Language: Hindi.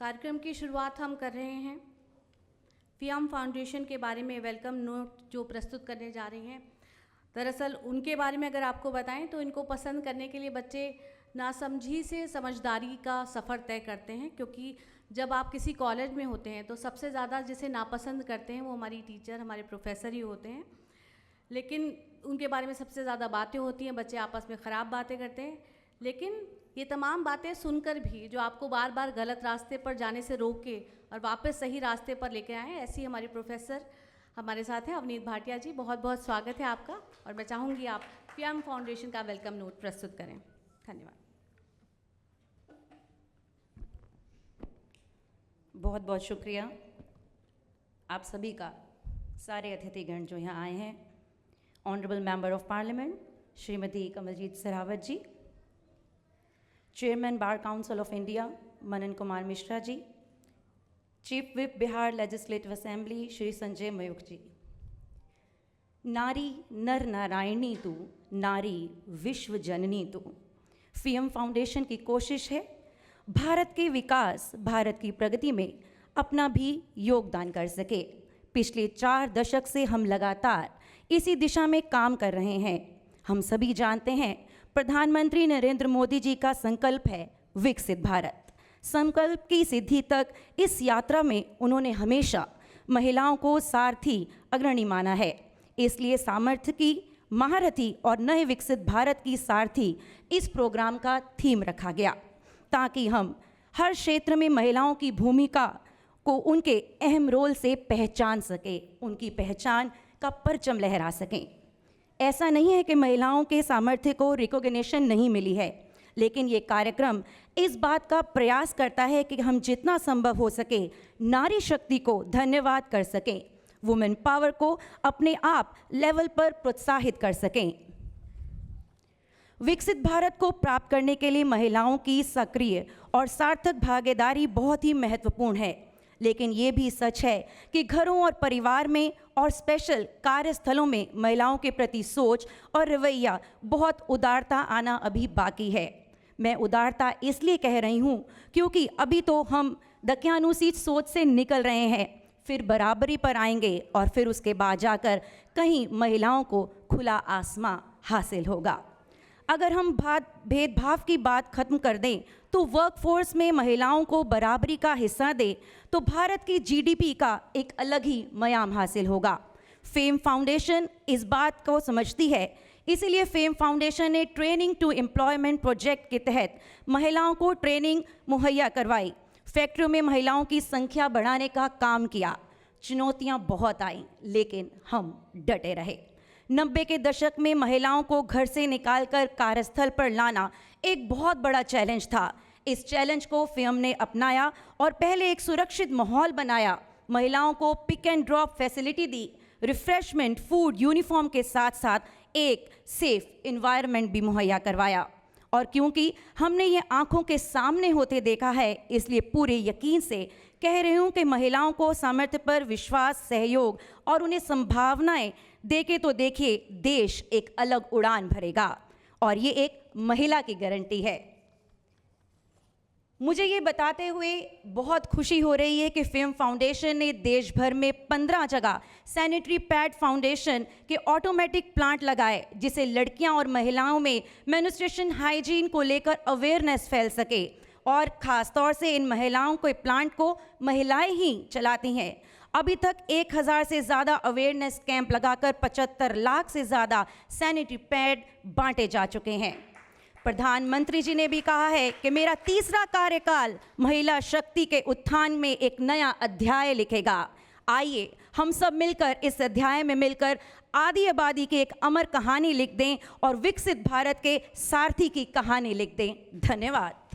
कार्यक्रम की शुरुआत हम कर रहे हैं फियाम फाउंडेशन के बारे में वेलकम नोट जो प्रस्तुत करने जा रही हैं। दरअसल उनके बारे में अगर आपको बताएं तो इनको पसंद करने के लिए बच्चे नासमझी से समझदारी का सफ़र तय करते हैं, क्योंकि जब आप किसी कॉलेज में होते हैं तो सबसे ज़्यादा जिसे नापसंद करते हैं वो हमारी टीचर, हमारे प्रोफेसर ही होते हैं। लेकिन उनके बारे में सबसे ज़्यादा बातें होती हैं, बच्चे आपस में ख़राब बातें करते हैं। लेकिन ये तमाम बातें सुनकर भी जो आपको बार बार गलत रास्ते पर जाने से रोक के और वापस सही रास्ते पर लेके आए, ऐसी हमारी प्रोफेसर हमारे साथ हैं अवनीत भाटिया जी। बहुत बहुत स्वागत है आपका, और मैं चाहूँगी आप फियाम फाउंडेशन का वेलकम नोट प्रस्तुत करें। धन्यवाद। बहुत बहुत शुक्रिया आप सभी का, सारे अतिथिगण जो यहाँ आए हैं। Honourable member of parliament Shrimati Kamaljeet Sarawat ji, chairman bar council of India Manan Kumar Mishra ji, chief whip Bihar legislative assembly Shri Sanjay Mayukh ji. नारी नर नारायणी तू, नारी विश्व जननी तू। फियाम फाउंडेशन की कोशिश है भारत के विकास, भारत की प्रगति में अपना भी योगदान कर सके। पिछले 4 दशक से हम लगातार इसी दिशा में काम कर रहे हैं। हम सभी जानते हैं प्रधानमंत्री नरेंद्र मोदी जी का संकल्प है विकसित भारत। संकल्प की सिद्धि तक इस यात्रा में उन्होंने हमेशा महिलाओं को सारथी अग्रणी माना है। इसलिए सामर्थ्य की महारथी और नए विकसित भारत की सारथी इस प्रोग्राम का थीम रखा गया, ताकि हम हर क्षेत्र में महिलाओं की भूमिका को उनके अहम रोल से पहचान सके, उनकी पहचान का परचम लहरा सकें। ऐसा नहीं है कि महिलाओं के सामर्थ्य को रिकॉग्निशन नहीं मिली है, लेकिन ये कार्यक्रम इस बात का प्रयास करता है कि हम जितना संभव हो सके नारी शक्ति को धन्यवाद कर सकें, वुमेन पावर को अपने आप लेवल पर प्रोत्साहित कर सकें। विकसित भारत को प्राप्त करने के लिए महिलाओं की सक्रिय और सार्थक भागीदारी बहुत ही महत्वपूर्ण है। लेकिन ये भी सच है कि घरों और परिवार में और स्पेशल कार्यस्थलों में महिलाओं के प्रति सोच और रवैया बहुत उदारता आना अभी बाकी है। मैं उदारता इसलिए कह रही हूँ क्योंकि अभी तो हम दकियानुसी सोच से निकल रहे हैं, फिर बराबरी पर आएंगे और फिर उसके बाद जाकर कहीं महिलाओं को खुला आसमां हासिल होगा। अगर हम भेदभाव की बात खत्म कर दें तो वर्कफोर्स में महिलाओं को बराबरी का हिस्सा दें तो भारत की जीडीपी का एक अलग ही मयाम हासिल होगा। फेम फाउंडेशन इस बात को समझती है, इसीलिए फेम फाउंडेशन ने ट्रेनिंग टू एम्प्लॉयमेंट प्रोजेक्ट के तहत महिलाओं को ट्रेनिंग मुहैया करवाई, फैक्ट्रियों में महिलाओं की संख्या बढ़ाने का काम किया। चुनौतियाँ बहुत आईं, लेकिन हम डटे रहे। 90 के दशक में महिलाओं को घर से निकालकर कार्यस्थल पर लाना एक बहुत बड़ा चैलेंज था। इस चैलेंज को फियाम ने अपनाया और पहले एक सुरक्षित माहौल बनाया। महिलाओं को पिक एंड ड्रॉप फैसिलिटी दी, रिफ्रेशमेंट, फूड, यूनिफॉर्म के साथ साथ एक सेफ इन्वायरमेंट भी मुहैया करवाया। और क्योंकि हमने ये आंखों के सामने होते देखा है, इसलिए पूरे यकीन से कह रही हूँ कि महिलाओं को सामर्थ्य पर विश्वास, सहयोग और उन्हें संभावनाएं देके तो देखिए देश एक अलग उड़ान भरेगा, और ये एक महिला की गारंटी है। मुझे ये बताते हुए बहुत खुशी हो रही है कि फियाम फाउंडेशन ने देश भर में 15 जगह सैनिटरी पैड फाउंडेशन के ऑटोमेटिक प्लांट लगाए, जिससे लड़कियां और महिलाओं में मेंस्ट्रुएशन हाइजीन को लेकर अवेयरनेस फैल सके। और ख़ास तौर से इन महिलाओं के प्लांट को महिलाएं ही चलाती हैं। अभी तक 1000 से ज़्यादा अवेयरनेस कैंप लगाकर 75 लाख से ज़्यादा सैनिटरी पैड बांटे जा चुके हैं। प्रधानमंत्री जी ने भी कहा है कि मेरा तीसरा कार्यकाल महिला शक्ति के उत्थान में एक नया अध्याय लिखेगा। आइए हम सब मिलकर इस अध्याय में मिलकर आदि आबादी की एक अमर कहानी लिख दें और विकसित भारत के सारथी की कहानी लिख दें। धन्यवाद।